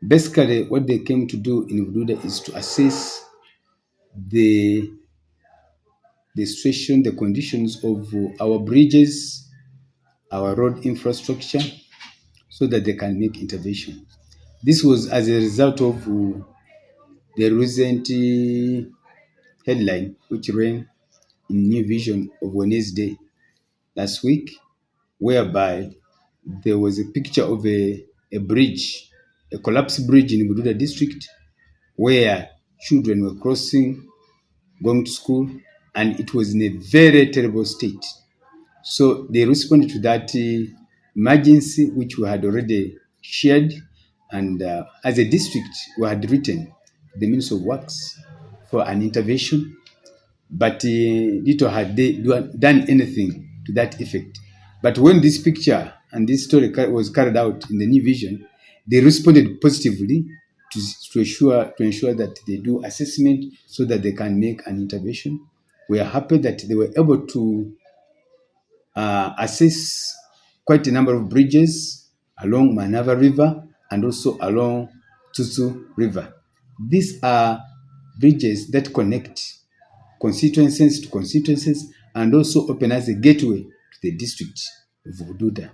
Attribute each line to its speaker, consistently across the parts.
Speaker 1: Basically, what they came to do in Bududa is to assess the situation, the conditions of our bridges, our road infrastructure, so that they can make intervention. This was as a result of the recent headline which ran in New Vision of Wednesday last week, whereby there was a picture of a bridge, a collapsed bridge in Bududa district, where children were crossing, going to school, and it was in a very terrible state. So they responded to that emergency, which we had already shared, and as a district, we had written the Minister of Works for an intervention, but little had they done anything to that effect. But when this picture and this story was carried out in the New Vision, they responded positively to ensure that they do assessment so that they can make an intervention. We are happy that they were able to assess quite a number of bridges along Manava River and also along Tutu River. These are bridges that connect constituencies to constituencies and also open as a gateway to the district of Bududa.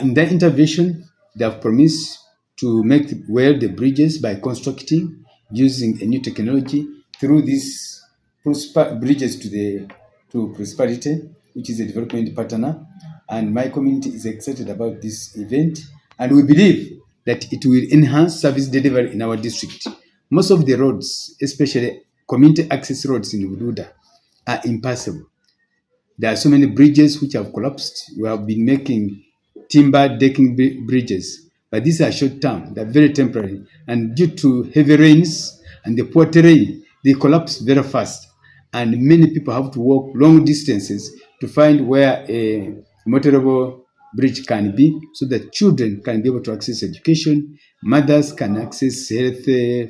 Speaker 1: In that intervention, they have promised to make well the bridges by constructing using a new technology through these bridges to prosperity, which is a development partner. And my community is excited about this event, and we believe that it will enhance service delivery in our district. Most of the roads, especially community access roads in Bududa, are impassable. There are so many bridges which have collapsed. We have been making timber decking bridges, but these are short term, they're very temporary. And due to heavy rains and the poor terrain, they collapse very fast. And many people have to walk long distances to find where a motorable bridge can be so that children can be able to access education, mothers can access health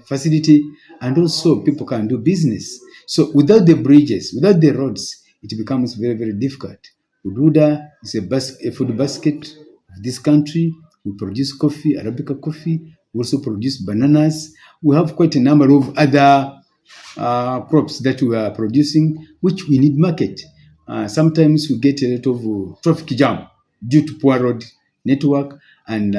Speaker 1: facility, and also people can do business. So without the bridges, without the roads, it becomes very, very difficult. Bududa is a food basket of this country. We produce coffee, Arabica coffee. We also produce bananas. We have quite a number of other crops that we are producing, which we need market. Sometimes we get a lot of traffic jam due to poor road network, and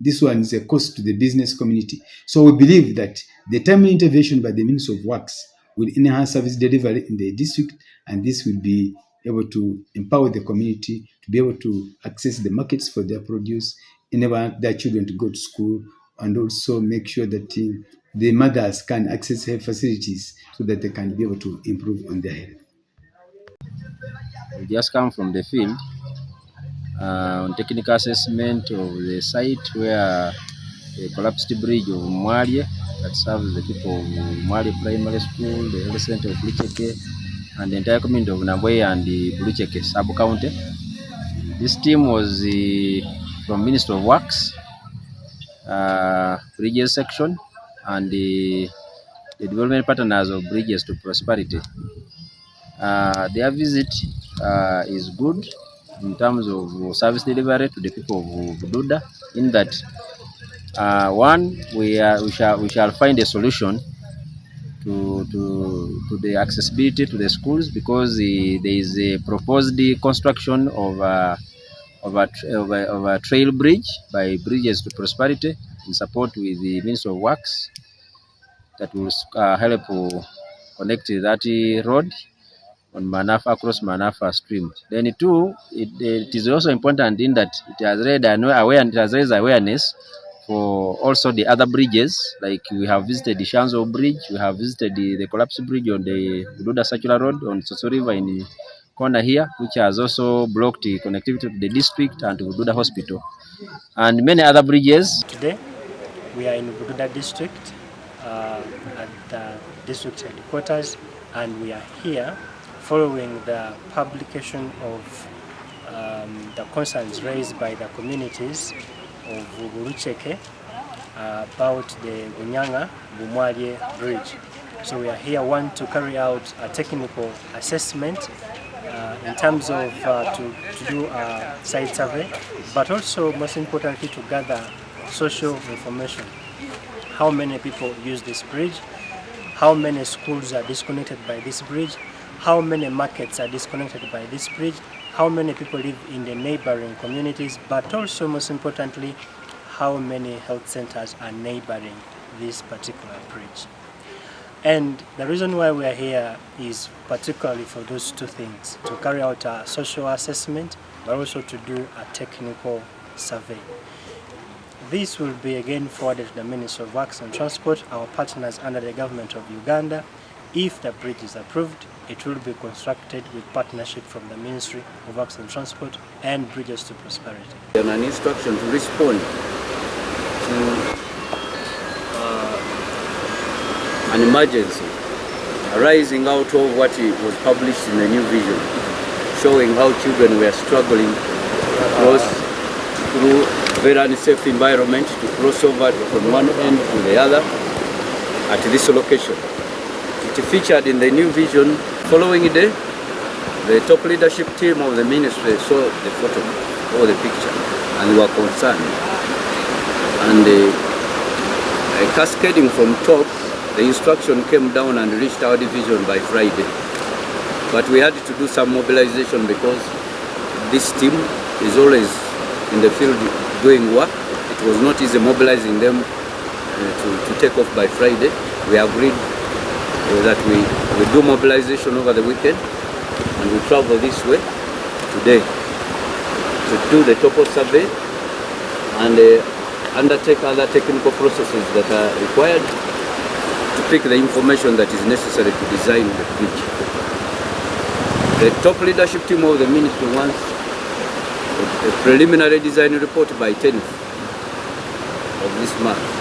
Speaker 1: this one is a cost to the business community. So we believe that the timely intervention by the Minister of Works will enhance service delivery in the district, and this will be able to empower the community to be able to access the markets for their produce, enable their children to go to school, and also make sure that the mothers can access health facilities so that they can be able to improve on their health.
Speaker 2: We just come from the field on technical assessment of the site where the collapsed bridge of Mwalie that serves the people of Mwalie Primary School, the health center of Bulucheke, and the entire community of Nabwe and the Bulucheke sub-county. This team was from Ministry of Works, Bridges section, and the development partners of Bridges to Prosperity. Their visit is good in terms of service delivery to the people of Bududa, in that one, we shall find a solution to the accessibility to the schools, because there is a proposed construction of a trail bridge by Bridges to Prosperity in support with the Ministry of Works that will help connect that road on Manafa, across Manafa stream. Then two, it is also important in that it has raised awareness for also the other bridges. Like we have visited the Shanzo Bridge, we have visited the collapsed bridge on the Bududa Circular Road on Soso River in the corner here, which has also blocked the connectivity to the district and to Bududa Hospital, and many other bridges.
Speaker 3: Today, we are in Bududa district at the district headquarters, and we are here following the publication of the concerns raised by the communities of Bulucheke about the Bunyanga-Bumwalie bridge. So we are here, one, to carry out a technical assessment in terms of to do a site survey, but also most importantly to gather social information. How many people use this bridge? How many schools are disconnected by this bridge? How many markets are disconnected by this bridge? How many people live in the neighboring communities? But also, most importantly, how many health centers are neighboring this particular bridge? And the reason why we are here is particularly for those two things, to carry out a social assessment, but also to do a technical survey. This will be again forwarded to the Ministry of Works and Transport, our partners under the government of Uganda. If the bridge is approved, it will be constructed with partnership from the Ministry of Works and Transport and Bridges to Prosperity.
Speaker 4: And an instruction to respond to an emergency arising out of what was published in the New Vision, showing how children were struggling to cross through very unsafe environment, to cross over from one end to the other at this location. It featured in the New Vision. Following day, the top leadership team of the ministry saw the photo or the picture and were concerned. And cascading from top, the instruction came down and reached our division by Friday. But we had to do some mobilization because this team is always in the field doing work. It was not easy mobilizing them to take off by Friday. We agreed that we do mobilization over the weekend and we travel this way today to do the topo survey and undertake other technical processes that are required to pick the information that is necessary to design the bridge. The top leadership team of the ministry wants a preliminary design report by 10th of this month.